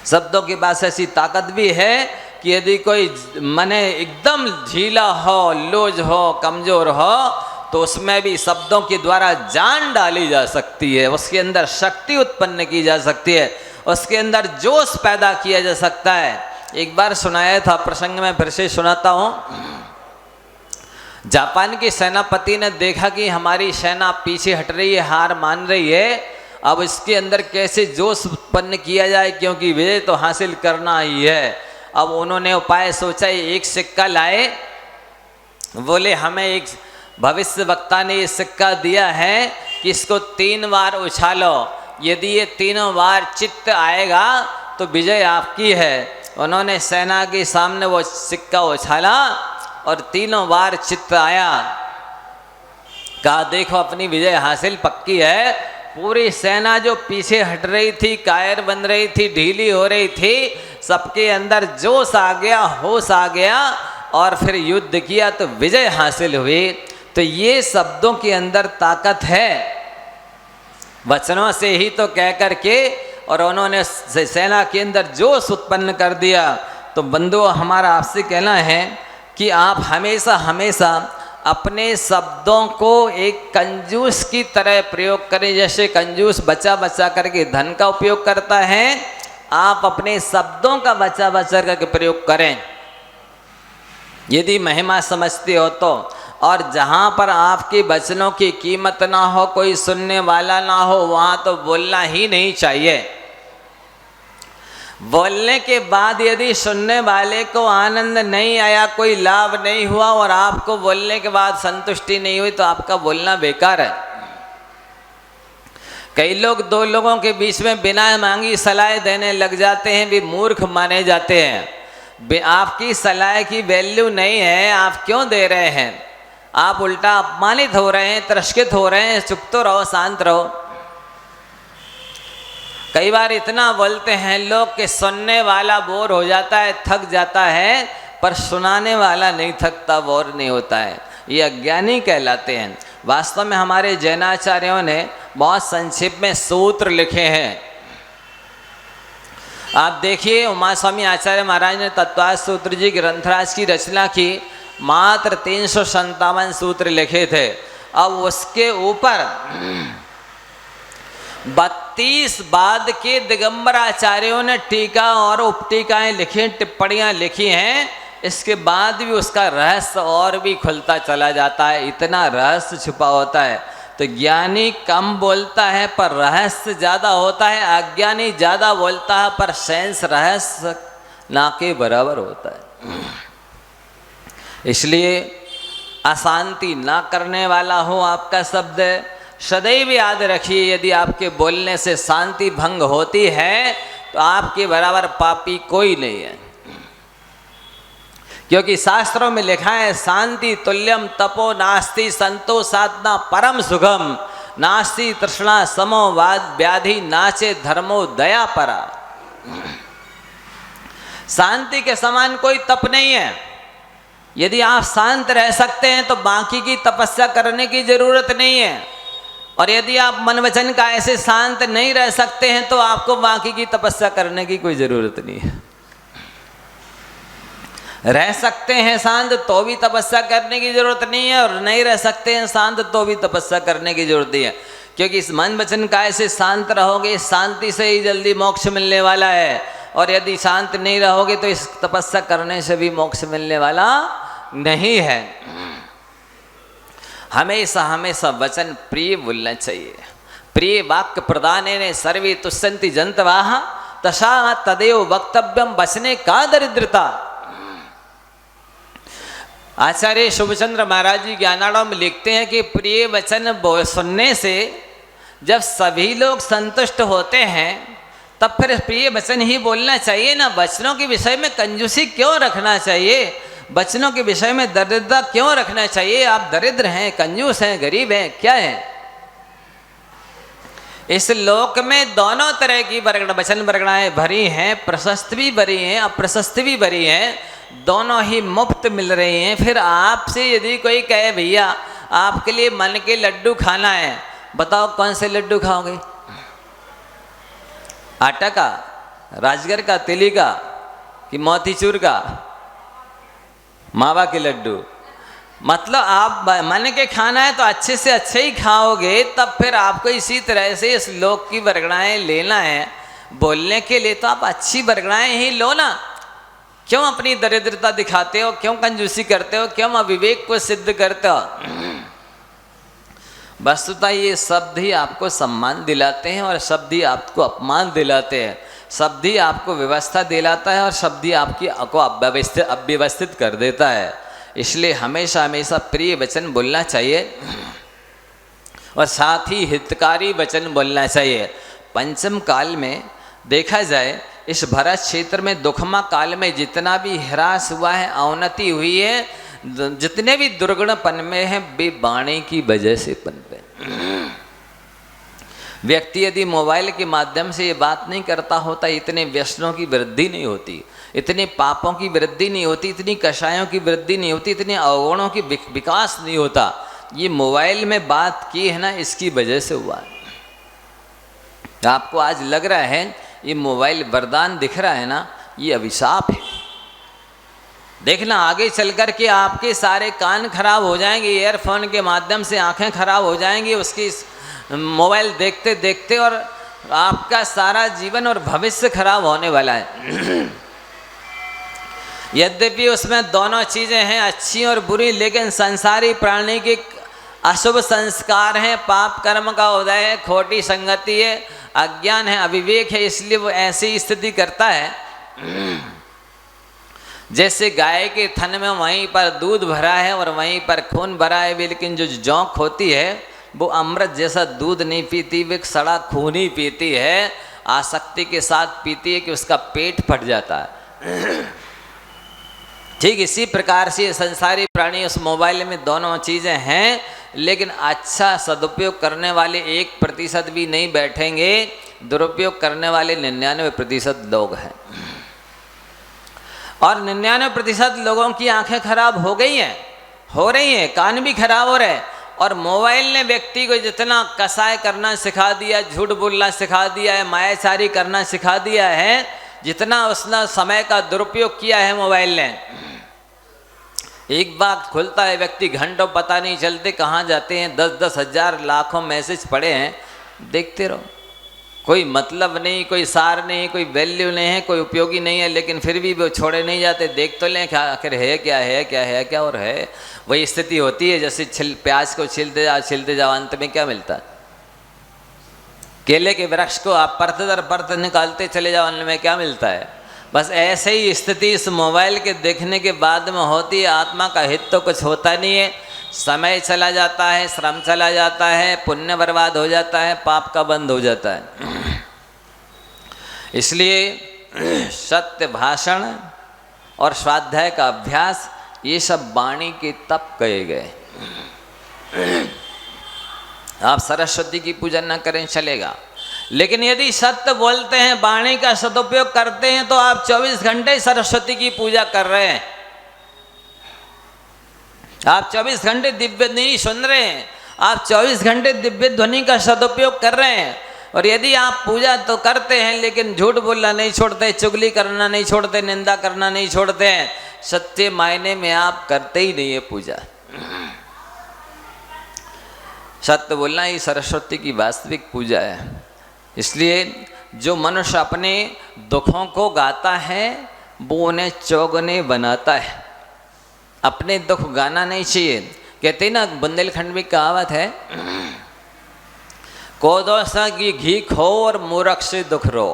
शब्दों के पास ऐसी ताकत भी है कि यदि कोई मने एकदम ढीला हो, लूज हो, कमजोर हो, तो उसमें भी शब्दों के द्वारा जान डाली जा सकती है, उसके अंदर शक्ति उत्पन्न की जा सकती है, उसके अंदर जोश पैदा किया जा सकता है। एक बार सुनाया था प्रसंग में, फिर से सुनाता हूँ। जापान के सेनापति ने देखा कि हमारी सेना पीछे हट रही है, हार मान रही है, अब इसके अंदर कैसे जोश उत्पन्न किया जाए, क्योंकि विजय तो हासिल करना ही है। अब उन्होंने उपाय सोचा, एक सिक्का लाए, बोले हमें एक भविष्य वक्ता ने ये सिक्का दिया है कि इसको 3 बार उछालो, यदि ये 3 बार चित्त आएगा तो विजय आपकी है। उन्होंने सेना के सामने वो सिक्का उछाला और 3 बार चित्त आया। कहा देखो अपनी विजय हासिल पक्की है। पूरी सेना जो पीछे हट रही थी, कायर बन रही थी, ढीली हो रही थी, सबके अंदर जोश आ गया, होश आ गया, और फिर युद्ध किया तो विजय हासिल हुई। तो ये शब्दों के अंदर ताकत है, वचनों से ही तो कह कर के, और उन्होंने सेना के अंदर जोश उत्पन्न कर दिया। तो बंधुओं, हमारा आपसे कहना है कि आप हमेशा हमेशा अपने शब्दों को एक कंजूस की तरह प्रयोग करें। जैसे कंजूस बचा बचा करके धन का उपयोग करता है, आप अपने शब्दों का बचा बचा करके प्रयोग करें, यदि महिमा समझते हो तो। और जहाँ पर आपके वचनों की कीमत ना हो, कोई सुनने वाला ना हो, वहाँ तो बोलना ही नहीं चाहिए। बोलने के बाद यदि सुनने वाले को आनंद नहीं आया, कोई लाभ नहीं हुआ, और आपको बोलने के बाद संतुष्टि नहीं हुई, तो आपका बोलना बेकार है। कई लोग 2 लोगों के बीच में बिना मांगी सलाह देने लग जाते हैं, वे मूर्ख माने जाते हैं। आपकी सलाह की वैल्यू नहीं है, आप क्यों दे रहे हैं? आप उल्टा अपमानित हो रहे हैं, तिरस्कृत हो रहे हैं। चुप तो रहो, शांत रहो। कई बार इतना बोलते हैं लोग कि सुनने वाला बोर हो जाता है, थक जाता है, पर सुनाने वाला नहीं थकता, बोर नहीं होता है। ये अज्ञानी कहलाते हैं। वास्तव में हमारे जैनाचार्यों ने बहुत संक्षिप्त में सूत्र लिखे हैं। आप देखिए, उमा स्वामी आचार्य महाराज ने तत्वार्थ सूत्र जी ग्रंथराज की रचना की, मात्र 357 सूत्र लिखे थे। अब उसके ऊपर 32 बाद के दिगंबर आचार्यों ने टीका और उपटीकाएं लिखी, टिप्पणियां लिखी हैं। इसके बाद भी उसका रहस्य और भी खुलता चला जाता है, इतना रहस्य छुपा होता है। तो ज्ञानी कम बोलता है पर रहस्य ज़्यादा होता है, अज्ञानी ज़्यादा बोलता है पर सेंस रहस्य ना के बराबर होता है। इसलिए अशांति ना करने वाला हो आपका शब्द, सदैव याद रखिए, यदि आपके बोलने से शांति भंग होती है तो आपके बराबर पापी कोई नहीं है। क्योंकि शास्त्रों में लिखा है, शांति तुल्यम तपो नास्ति संतो साधना परम सुगम, नास्ति तृष्णा समो वाद व्याधि नाचे धर्मो दया परा। शांति के समान कोई तप नहीं है। यदि आप शांत रह सकते हैं तो बाकी की तपस्या करने की जरूरत नहीं है, और यदि आप मन वचन का ऐसे शांत नहीं रह सकते हैं तो आपको बाकी की तपस्या करने की कोई जरूरत नहीं है। रह सकते हैं शांत तो भी तपस्या करने की जरूरत नहीं है, और नहीं रह सकते हैं शांत तो भी तपस्या करने की जरूरत नहीं है। क्योंकि इस मन वचन काय से शांत रहोगे, शांति से ही जल्दी मोक्ष मिलने वाला है। और यदि शांत नहीं रहोगे तो इस तपस्या करने से भी मोक्ष मिलने वाला नहीं है। हमेशा हमेशा वचन प्रिय बोलना चाहिए। प्रिय वाक्य प्रदानेन सर्वे तुष्यन्ति जन्तवः तथा तदेव वक्तव्यम, बचने का दरिद्रता। आचार्य शुभचंद्र महाराज जी ज्ञानाड़ों में लिखते हैं कि प्रिय वचन सुनने से जब सभी लोग संतुष्ट होते हैं तब फिर प्रिय वचन ही बोलना चाहिए ना। वचनों के विषय में कंजूसी क्यों रखना चाहिए, वचनों के विषय में दरिद्रता क्यों रखना चाहिए। आप दरिद्र हैं, कंजूस हैं, गरीब हैं, क्या है। इस लोक में दोनों तरह की वचन वर्गणाएं भरी हैं, प्रशस्त भी भरी हैं, अप्रशस्त भी भरी हैं, दोनों ही मुफ्त मिल रही हैं। फिर आपसे यदि कोई कहे भैया आपके लिए मन के लड्डू खाना है, बताओ कौन से लड्डू खाओगे? आटा का, राजगर का, तिली का कि मोतीचूर का? मावा के लड्डू। मतलब आप मन के खाना है तो अच्छे से अच्छे ही खाओगे। तब फिर आपको इसी तरह से इस लोक की वर्गणाएं लेना है बोलने के लिए, तो आप अच्छी वर्गणाएं ही लो ना। क्यों अपनी दरिद्रता दिखाते हो, क्यों कंजूसी करते हो, क्यों अविवेक को सिद्ध करते हो। वस्तुतः ये शब्द ही आपको सम्मान दिलाते हैं और शब्द ही आपको अपमान दिलाते हैं। शब्द ही आपको व्यवस्था दिलाता है और शब्द ही आपको अव्यवस्थित कर देता है। इसलिए हमेशा हमेशा प्रिय वचन बोलना चाहिए और साथ ही हितकारी वचन बोलना चाहिए। पंचम काल में देखा जाए, इस भरत क्षेत्र में दुखमा काल में जितना भी ह्रास हुआ है, अवनति हुई है, जितने भी दुर्गुणपन में हैं, वे वाणी की वजह से पनपे। व्यक्ति यदि मोबाइल के माध्यम से ये बात नहीं करता होता, इतने व्यसनों की वृद्धि नहीं होती, इतने पापों की वृद्धि नहीं होती, इतनी कषायों की वृद्धि नहीं होती, इतने अवगुणों की विकास नहीं होता। ये मोबाइल में बात की है ना, इसकी वजह से हुआ है। आपको आज लग रहा है ये मोबाइल वरदान दिख रहा है ना, ये अभिशाप है। देखना आगे चल कर के आपके सारे कान खराब हो जाएंगे, ईयरफोन के माध्यम से आंखें खराब हो जाएंगी उसकी मोबाइल देखते देखते, और आपका सारा जीवन और भविष्य खराब होने वाला है। यद्यपि उसमें दोनों चीज़ें हैं, अच्छी और बुरी, लेकिन संसारी प्राणी के अशुभ संस्कार हैं, पाप कर्म का उदय है, खोटी संगति है, अज्ञान है, अविवेक है, इसलिए वो ऐसी स्थिति करता है। जैसे गाय के थन में वहीं पर दूध भरा है और वहीं पर खून भरा है, लेकिन जो जोंक होती है वो अमृत जैसा दूध नहीं पीती, वे सड़ा खून ही पीती है, आसक्ति के साथ पीती है कि उसका पेट फट जाता है। ठीक इसी प्रकार से संसारी प्राणी उस मोबाइल में दोनों चीज़ें हैं, लेकिन अच्छा सदुपयोग करने वाले 1% भी नहीं बैठेंगे, दुरुपयोग करने वाले 99% लोग हैं। और 99% लोगों की आंखें खराब हो गई हैं, हो रही हैं, कान भी खराब हो रहे हैं। और मोबाइल ने व्यक्ति को जितना कसाय करना सिखा दिया, झूठ बोलना सिखा दिया है, मायाचारी करना सिखा दिया है, जितना उसने समय का दुरुपयोग किया है मोबाइल ने। एक बार खुलता है व्यक्ति, घंटों पता नहीं चलते कहाँ जाते हैं, 10-10 हज़ार लाखों मैसेज पड़े हैं, देखते रहो, कोई मतलब नहीं, कोई सार नहीं, कोई वैल्यू नहीं है, कोई उपयोगी नहीं है, लेकिन फिर भी वो छोड़े नहीं जाते। देख तो लें आखिर है क्या, है क्या, है क्या, और है वही स्थिति होती है। जैसे प्याज को छीलते जाओ, अंत में क्या मिलता है? केले के वृक्ष को आप परत दर परत निकालते चले जाओ, उनमें क्या मिलता है? बस ऐसे ही स्थिति इस मोबाइल के देखने के बाद में होती है। आत्मा का हित तो कुछ होता नहीं है, समय चला जाता है, श्रम चला जाता है, पुण्य बर्बाद हो जाता है, पाप का बंद हो जाता है। इसलिए सत्य भाषण और स्वाध्याय का अभ्यास, ये सब वाणी के तप कहे गए। आप सरस्वती की पूजा न करें चलेगा, लेकिन यदि सत्य बोलते हैं, वाणी का सदुपयोग करते हैं, तो आप 24 घंटे सरस्वती की पूजा कर रहे हैं। आप 24 घंटे दिव्य नहीं सुन रहे हैं, आप 24 घंटे दिव्य ध्वनि का सदुपयोग कर रहे हैं। और यदि आप पूजा तो करते हैं, लेकिन झूठ बोलना नहीं छोड़ते, चुगली करना नहीं छोड़ते, निंदा करना नहीं छोड़ते हैं, सच्चे मायने में आप करते ही नहीं है पूजा। सत्य बोलना ही सरस्वती की वास्तविक पूजा है। इसलिए जो मनुष्य अपने दुखों को गाता है वो उन्हें चौगुने बनाता है। अपने दुख गाना नहीं चाहिए। कहते ना बुंदेलखंड में कहावत है, कोदो सा घी खो और मूर्ख से दुख रो।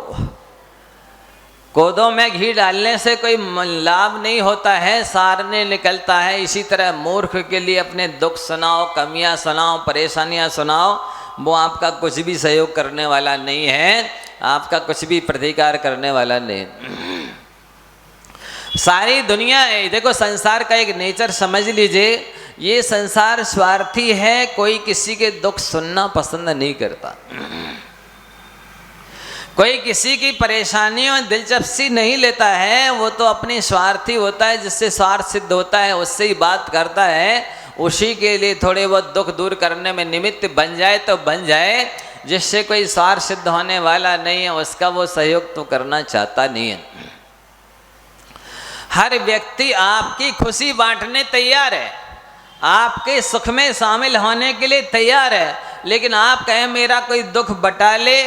कोदों में घी डालने से कोई लाभ नहीं होता है, सारने निकलता है। इसी तरह मूर्ख के लिए अपने दुख सुनाओ, कमियां सुनाओ, परेशानियां सुनाओ, वो आपका कुछ भी सहयोग करने वाला नहीं है, आपका कुछ भी प्रतिकार करने वाला नहीं। सारी दुनिया देखो, संसार का एक नेचर समझ लीजिए, ये संसार स्वार्थी है, कोई किसी के दुख सुनना पसंद नहीं करता, कोई किसी की परेशानियों में दिलचस्पी नहीं लेता है। वो तो अपनी स्वार्थी होता है, जिससे स्वार्थ सिद्ध होता है उससे ही बात करता है, उसी के लिए थोड़े बहुत दुख दूर करने में निमित्त बन जाए तो बन जाए। जिससे कोई स्वार्थ सिद्ध होने वाला नहीं है उसका वो सहयोग तो करना चाहता नहीं है। हर व्यक्ति आपकी खुशी बांटने तैयार है, आपके सुख में शामिल होने के लिए तैयार है, लेकिन आप कहें मेरा कोई दुख बटा ले,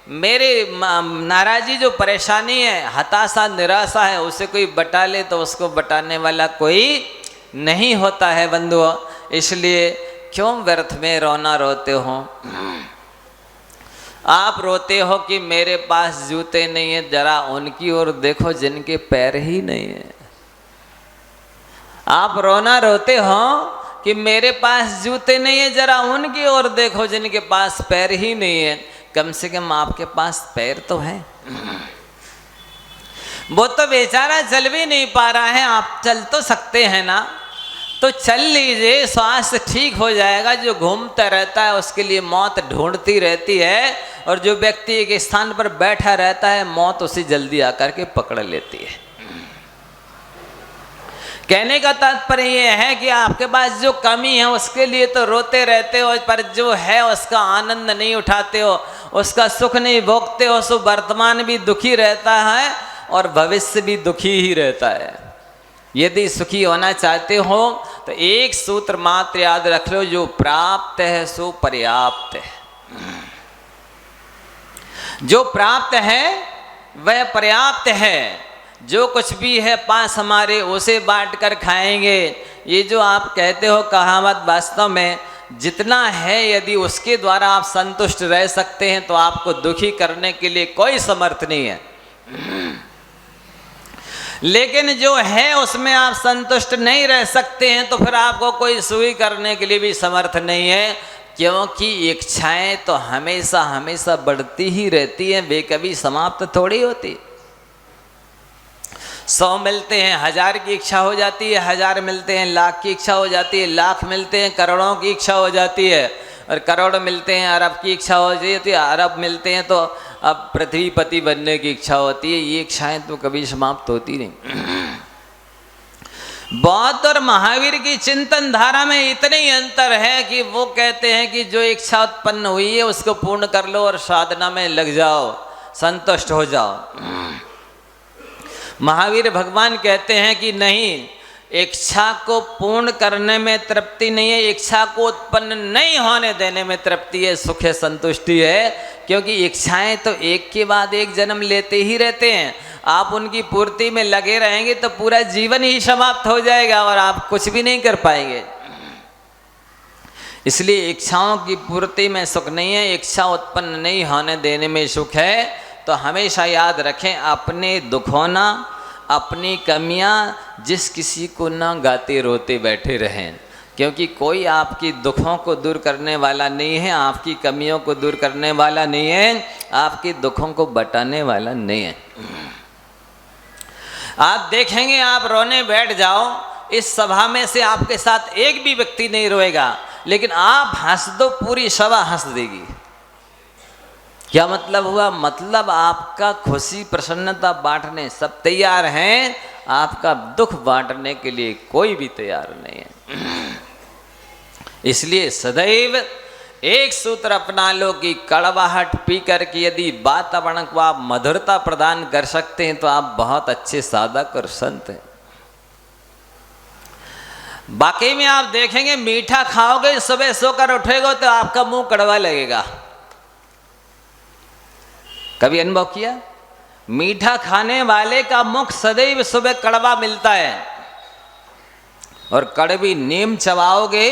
मेरी नाराज़ी जो परेशानी है, हताशा निराशा है, उसे कोई बटा ले, तो उसको बटाने वाला कोई नहीं होता है बंधुओं। इसलिए क्यों व्यर्थ में रोना रोते हो? आप रोते हो कि मेरे पास जूते नहीं है, जरा उनकी ओर देखो जिनके पैर ही नहीं है। आप रोना रोते हो कि मेरे पास जूते नहीं है, जरा उनकी ओर देखो जिनके पास पैर ही नहीं है। कम से कम आपके पास पैर तो है। वो तो बेचारा चल भी नहीं पा रहा है, आप चल तो सकते हैं ना, तो चल लीजिए, स्वास्थ्य ठीक हो जाएगा। जो घूमता रहता है उसके लिए मौत ढूंढती रहती है, और जो व्यक्ति एक स्थान पर बैठा रहता है मौत उसे जल्दी आकर के पकड़ लेती है। कहने का तात्पर्य यह है कि आपके पास जो कमी है उसके लिए तो रोते रहते हो, पर जो है उसका आनंद नहीं उठाते हो, उसका सुख नहीं भोगते हो। सो वर्तमान भी दुखी रहता है और भविष्य भी दुखी ही रहता है। यदि सुखी होना चाहते हो तो एक सूत्र मात्र याद रख लो, जो प्राप्त है सो पर्याप्त है। जो प्राप्त है वह पर्याप्त है। जो कुछ भी है पास हमारे उसे बांट कर खाएंगे। ये जो आप कहते हो कहावत, वास्तव में जितना है यदि उसके द्वारा आप संतुष्ट रह सकते हैं तो आपको दुखी करने के लिए कोई समर्थ नहीं है। लेकिन जो है उसमें आप संतुष्ट नहीं रह सकते हैं तो फिर आपको कोई सुई करने के लिए भी समर्थ नहीं है, क्योंकि इच्छाएं तो हमेशा हमेशा बढ़ती ही रहती हैं, वे कभी समाप्त थोड़ी होती। 100 मिलते हैं 1000 की इच्छा हो जाती है, 1000 मिलते हैं लाख की इच्छा हो जाती है, लाख मिलते हैं करोड़ों की इच्छा हो जाती है, और करोड़ मिलते हैं अरब की इच्छा हो जाती है, अरब मिलते हैं तो अब पृथ्वीपति बनने की इच्छा होती है। ये इच्छाएं तो कभी समाप्त होती नहीं। बौद्ध और महावीर की चिंतन धारा में इतने ही अंतर है कि वो कहते हैं कि जो इच्छा उत्पन्न हुई है उसको पूर्ण कर लो और साधना में लग जाओ, संतुष्ट हो जाओ। महावीर भगवान कहते हैं कि नहीं, इच्छा को पूर्ण करने में तृप्ति नहीं है, इच्छा को उत्पन्न नहीं होने देने में तृप्ति है, सुख है, संतुष्टि है। क्योंकि इच्छाएं तो एक के बाद एक जन्म लेते ही रहते हैं। आप उनकी पूर्ति में लगे रहेंगे तो पूरा जीवन ही समाप्त हो जाएगा और आप कुछ भी नहीं कर पाएंगे। इसलिए इच्छाओं की पूर्ति में सुख नहीं है, इच्छा उत्पन्न नहीं होने देने में सुख है। तो हमेशा याद रखें, अपने दुखों ना, अपनी कमियां जिस किसी को ना गाते रोते बैठे रहें, क्योंकि कोई आपकी दुखों को दूर करने वाला नहीं है, आपकी कमियों को दूर करने वाला नहीं है, आपके दुखों को बटाने वाला नहीं है। आप देखेंगे, आप रोने बैठ जाओ, इस सभा में से आपके साथ एक भी व्यक्ति नहीं रोएगा, लेकिन आप हंस दो पूरी सभा हंस देगी। क्या मतलब हुआ? मतलब आपका खुशी प्रसन्नता बांटने सब तैयार हैं, आपका दुख बांटने के लिए कोई भी तैयार नहीं है। इसलिए सदैव एक सूत्र अपना लो कि कड़वाहट पी करके यदि वातावरण को आप मधुरता प्रदान कर सकते हैं तो आप बहुत अच्छे साधक और संत हैं। बाकी में आप देखेंगे मीठा खाओगे, सुबह सोकर उठेगा तो आपका मुंह कड़वा लगेगा। कभी अनुभव किया? मीठा खाने वाले का मुख सदैव सुबह कड़वा मिलता है, और कड़वी नीम चबाओगे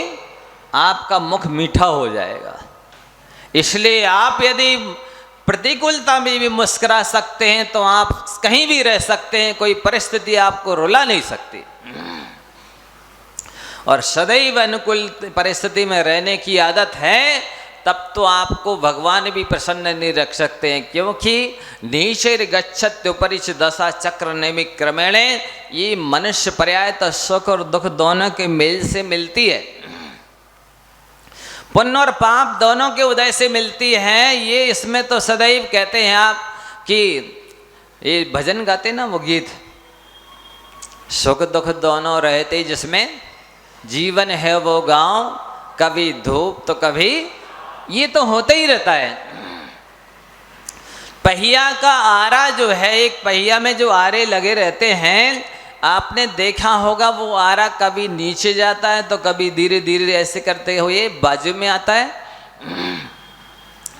आपका मुख मीठा हो जाएगा। इसलिए आप यदि प्रतिकूलता में भी मुस्कुरा सकते हैं तो आप कहीं भी रह सकते हैं, कोई परिस्थिति आपको रुला नहीं सकती। और सदैव अनुकूल परिस्थिति में रहने की आदत है, तब तो आपको भगवान भी प्रसन्न नहीं रख सकते हैं, क्योंकि नीचेर गच्छत उपरिच दशा चक्र नैमिक क्रमेण, ये मनुष्य पर्याय तो सुख और दुख दोनों के मेल से मिलती है, पुण्य और पाप दोनों के उदय से मिलती है। ये इसमें तो सदैव कहते हैं आप कि ये भजन गाते ना वो गीत, सुख दुख दोनों रहते जिसमें, जीवन है वो गांव, कभी धूप तो कभी, ये तो होता ही रहता है। पहिया का आरा जो है, एक पहिया में जो आरे लगे रहते हैं, आपने देखा होगा वो आरा कभी नीचे जाता है तो कभी धीरे धीरे ऐसे करते हुए बाजू में आता है,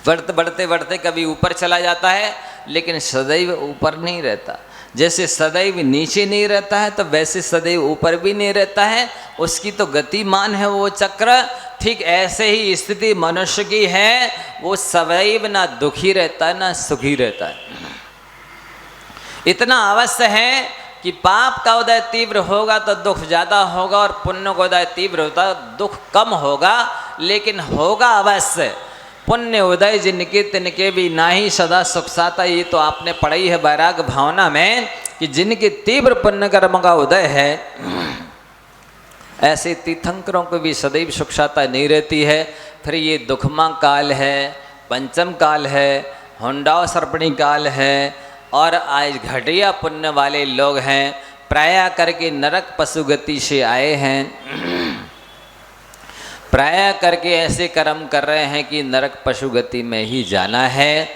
बढ़ते बढ़ते बढ़ते कभी ऊपर चला जाता है, लेकिन सदैव ऊपर नहीं रहता। जैसे सदैव नीचे नहीं रहता है तो वैसे सदैव ऊपर भी नहीं रहता है, उसकी तो गतिमान है वो चक्र। ठीक ऐसे ही स्थिति मनुष्य की है, वो सदैव ना दुखी रहता है ना सुखी रहता है। इतना अवश्य है कि पाप का उदय तीव्र होगा तो दुख ज़्यादा होगा, और पुण्य का उदय तीव्र होता दुख कम होगा, लेकिन होगा अवश्य। पुण्य उदय जिनके तिनके भी नाही सदा सुख साता, ये तो आपने पढ़ी है वैराग भावना में कि जिनके तीव्र पुण्य कर्म का उदय है, ऐसे तीर्थंकरों को भी सदैव सुख साता नहीं रहती है। फिर ये दुखमा काल है, पंचम काल है, हुंडाव सर्पणी काल है, और आज घटिया पुण्य वाले लोग हैं, प्राय करके नरक पशु गति से आए हैं, प्राय करके ऐसे कर्म कर रहे हैं कि नरक पशु गति में ही जाना है।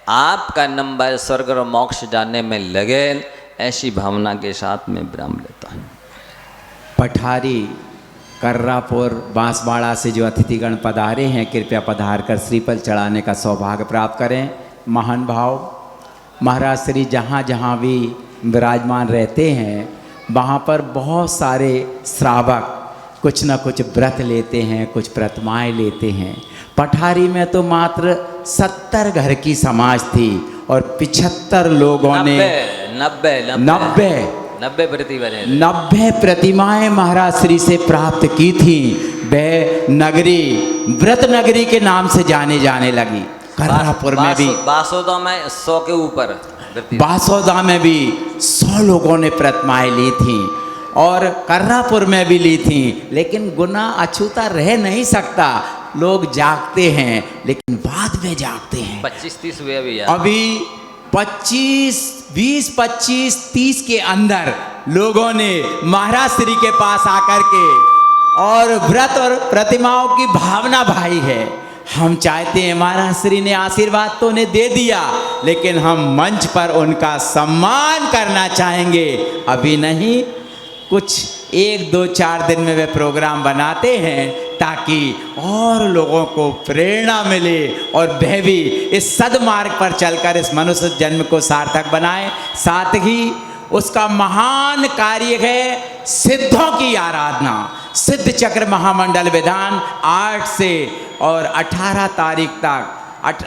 आपका नंबर स्वर्ग और मोक्ष जाने में लगे, ऐसी भावना के साथ में विराम लेता हूँ। पठारी कर्रापुर बांसवाड़ा से जो अतिथिगण पधारे हैं, कृपया पधार कर श्रीफल चढ़ाने का सौभाग्य प्राप्त करें। महान भाव महाराज श्री जहाँ जहाँ भी विराजमान रहते हैं, वहाँ पर बहुत सारे श्रावक कुछ न कुछ व्रत लेते हैं, कुछ प्रतिमाएँ लेते हैं। पठारी में तो मात्र 70 घर की समाज थी, और 75 लोगों ने 90 प्रतिमाएं महाराज श्री से प्राप्त की थी। वह नगरी व्रत नगरी के नाम से जाने लगी। कर्रापुर में भी, बासोदा में 100 के ऊपर, बासोदा में भी 100 लोगों ने प्रतिमाएं ली थी, और कर्रापुर में भी ली थी। लेकिन गुनाह अछूता रह नहीं सकता, लोग जागते हैं, लेकिन बाद में जागते हैं। 25-30 हुए अभी 25, 20, 25, 30 के अंदर लोगों ने महाराज श्री के पास आकर के और व्रत और प्रतिमाओं की भावना भाई है। हम चाहते हैं, महाराज श्री ने आशीर्वाद तो उन्हें दे दिया, लेकिन हम मंच पर उनका सम्मान करना चाहेंगे। अभी नहीं, कुछ 1, 2, 4 दिन में वे प्रोग्राम बनाते हैं, ताकि और लोगों को प्रेरणा मिले और वह भी इस सदमार्ग पर चलकर इस मनुष्य जन्म को सार्थक बनाए। साथ ही उसका महान कार्य है सिद्धों की आराधना। सिद्ध चक्र महामंडल विधान 8 से और 18 तारीख तक,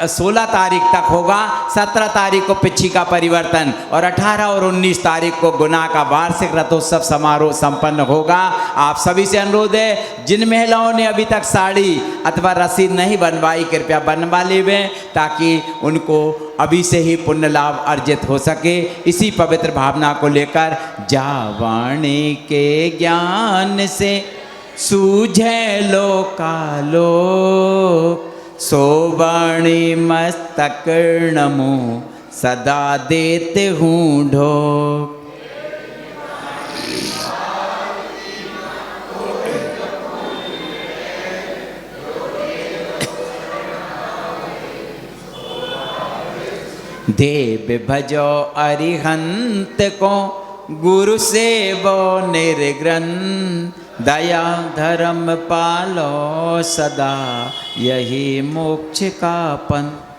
16 तारीख तक होगा। 17 तारीख को पिछी का परिवर्तन, और 18 और 19 तारीख को गुना का वार्षिक रथोत्सव समारोह संपन्न होगा। आप सभी से अनुरोध है, जिन महिलाओं ने अभी तक साड़ी अथवा रसीद नहीं बनवाई, कृपया बनवा लेवें, ताकि उनको अभी से ही पुण्य लाभ अर्जित हो सके। इसी पवित्र भावना को लेकर, जावाणी के ज्ञान से सूझे लोकालोक, सोवाणी मस्तक नमो सदा देते हूँ ढोक। देव भजो अरिहंत को, गुरु सेवो निर्ग्रंथ दया धर्म पालो सदा यही मोक्ष का पंथ।